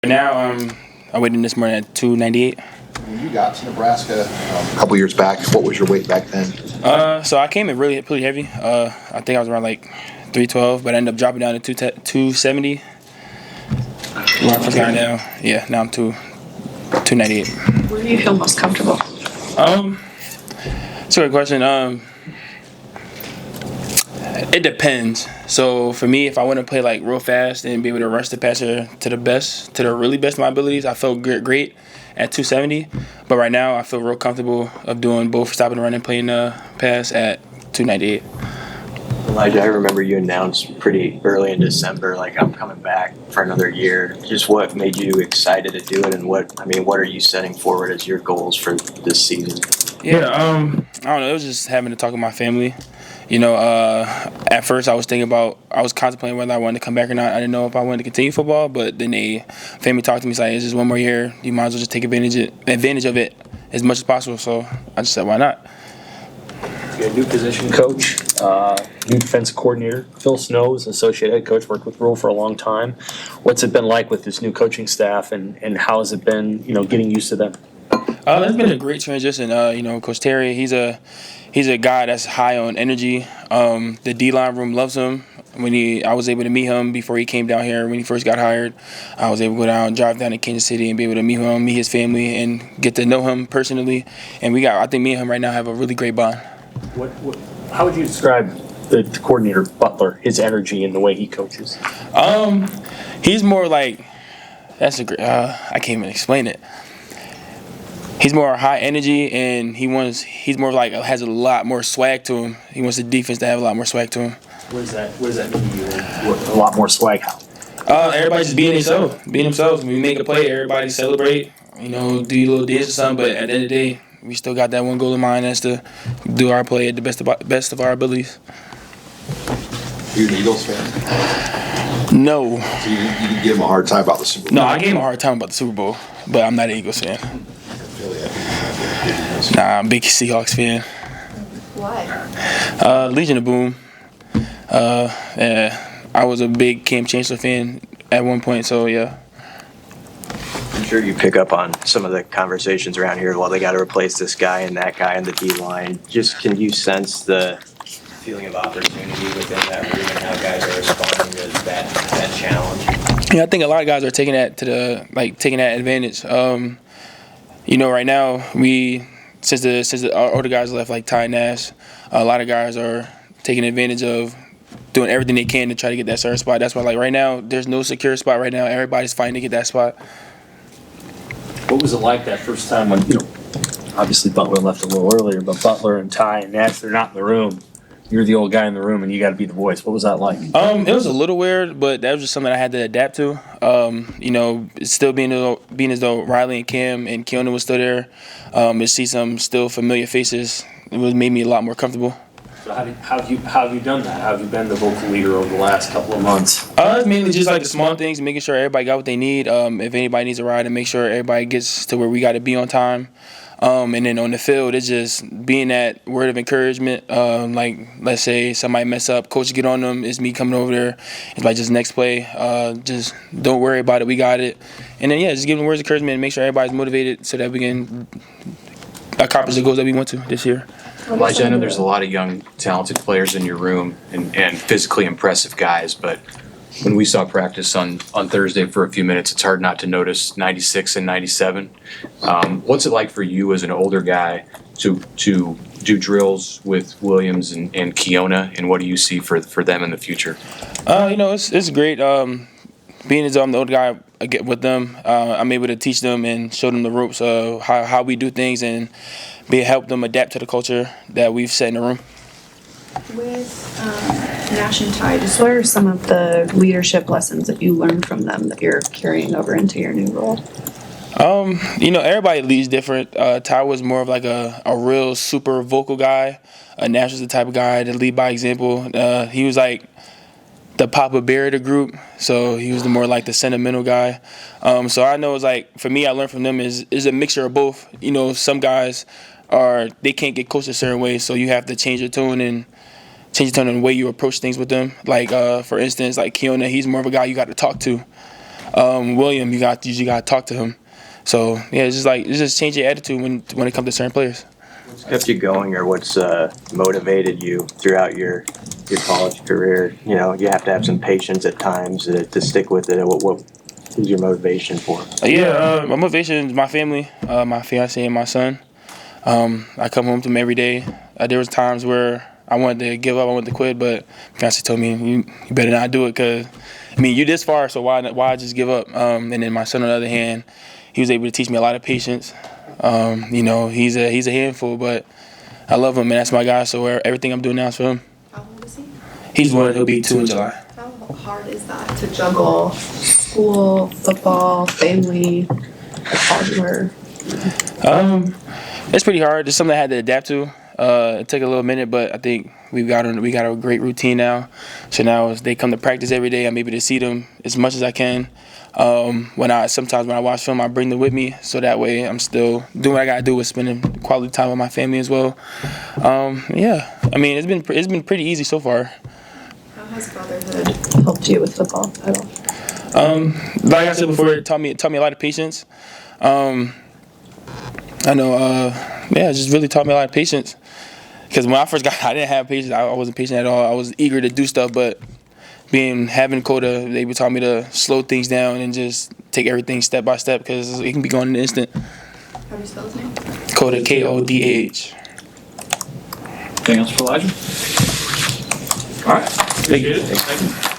Now I weighed in this morning at 298. When you got to Nebraska a couple years back, what was your weight back then? So I came in pretty heavy. I think I was around like 312, but I ended up dropping down to 270. Where I first got now, now I'm 298. Where do you feel most comfortable? It's a good question. It depends. So for me, if I want to play like real fast and be able to rush the passer to the really best of my abilities, I felt great at 270. But right now, I feel real comfortable of doing both stopping the run and playing the pass at 298. Elijah, I remember you announced pretty early in December, like, I'm coming back for another year. Just what made you excited to do it, and what are you setting forward as your goals for this season? Yeah, I don't know. It was just having to talk with my family. At first I was contemplating whether I wanted to come back or not. I didn't know if I wanted to continue football, but then family talked to me, like, it's just one more year. You might as well just take advantage of it as much as possible. So I just said, why not? You got a new position coach, new defensive coordinator. Phil Snow is associate head coach, worked with Rule for a long time. What's it been like with this new coaching staff, and how has it been, getting used to them? It's been a great transition. Coach Terry, he's a guy that's high on energy. The D-line room loves him. I was able to meet him before he came down here when he first got hired. I was able to go down, drive down to Kansas City, and be able to meet him, meet his family, and get to know him personally. And I think me and him right now have a really great bond. How would you describe the coordinator, Butler, his energy and the way he coaches? He's more like, I can't even explain it. He's more high energy, and he's more like has a lot more swag to him. He wants the defense to have a lot more swag to him. What does that mean to you? A lot more swag? How? Everybody just being themselves. When we make a play, everybody celebrate. Do a little dance or something. But at the end of the day, we still got that one goal in mind. That's to do our play at the best of our abilities. You're an Eagles fan? No. So you didn't give him a hard time about the Super Bowl? No, I gave him a hard time about the Super Bowl, but I'm not an Eagles fan. Nah, I'm a big Seahawks fan. Why? Legion of Boom. I was a big Cam Chancellor fan at one point, so yeah. I'm sure you pick up on some of the conversations around here. Well, they got to replace this guy and that guy in the D-line. Just can you sense the feeling of opportunity within that room and how guys are responding to that challenge? Yeah, I think a lot of guys are taking that advantage. Right now since our older guys left, like Ty and Nash, a lot of guys are taking advantage of doing everything they can to try to get that certain spot. That's why, like, right now, there's no secure spot right now. Everybody's fighting to get that spot. What was it like that first time when, obviously Butler left a little earlier, but Butler and Ty and Nash, they're not in the room. You're the old guy in the room, and you got to be the voice. What was that like? It was a little weird, but that was just something I had to adapt to. It's still being as though Riley and Cam and Keona was still there. To see some still familiar faces, made me a lot more comfortable. So how have you done that? How have you been the vocal leader over the last couple of months? It's mainly just like the small things, making sure everybody got what they need. If anybody needs a ride, and make sure everybody gets to where we got to be on time. And then on the field, it's just being that word of encouragement. Like, let's say somebody mess up, coach get on them. It's me coming over there. It's like, just next play. Just don't worry about it. We got it. And then, just give them words of encouragement and make sure everybody's motivated so that we can accomplish the goals that we want to this year. Elijah, I know there's a lot of young, talented players in your room and physically impressive guys, but when we saw practice on Thursday for a few minutes, it's hard not to notice 96 and 97. What's it like for you as an older guy to do drills with Williams and Keona, and what do you see for them in the future? It's great. Being as I'm the older guy, I get with them. I'm able to teach them and show them the ropes of how we do things and help them adapt to the culture that we've set in the room. With Nash and Ty, just what are some of the leadership lessons that you learned from them that you're carrying over into your new role? Everybody leads different. Ty was more of like a real super vocal guy. Nash was the type of guy to lead by example. He was like the Papa Bear of the group, so he was the more like the sentimental guy. So I know it's like, for me, I learned from them is a mixture of both. Some guys they can't get coached a certain way, so you have to change your tone and the way you approach things with them. Like, for instance, like Keona, he's more of a guy you got to talk to. William, you got to talk to him. So yeah, it's just change your attitude when it comes to certain players. What's kept you going, or what's motivated you throughout your college career? You know, you have to have some patience at times to stick with it. What is your motivation for? My motivation is my family, my fiance and my son. I come home to them every day. There was times where I wanted to give up, I wanted to quit, but fiance told me you better not do it because you're this far, so why just give up? And then my son, on the other hand, he was able to teach me a lot of patience. He's a handful, but I love him, and that's my guy. So everything I'm doing now is for him. How old is he? He'll be 2 in July. How hard is that to juggle school, football, family, college work? It's pretty hard. It's something I had to adapt to. It took a little minute, but I think we got a great routine now. So now as they come to practice every day, I'm able to see them as much as I can. Sometimes when I watch film, I bring them with me, so that way I'm still doing what I gotta do with spending quality time with my family as well. It's been pretty easy so far. How has fatherhood helped you with football at all? Like I said before, it taught me a lot of patience. It just really taught me a lot of patience. Because when I first got, I didn't have patience. I wasn't patient at all. I was eager to do stuff, but having Coda, they would taught me to slow things down and just take everything step by step because it can be gone in an instant. How do you spell his name? Coda, Kodah. Anything else for Elijah? All right. Thank you. Thank you.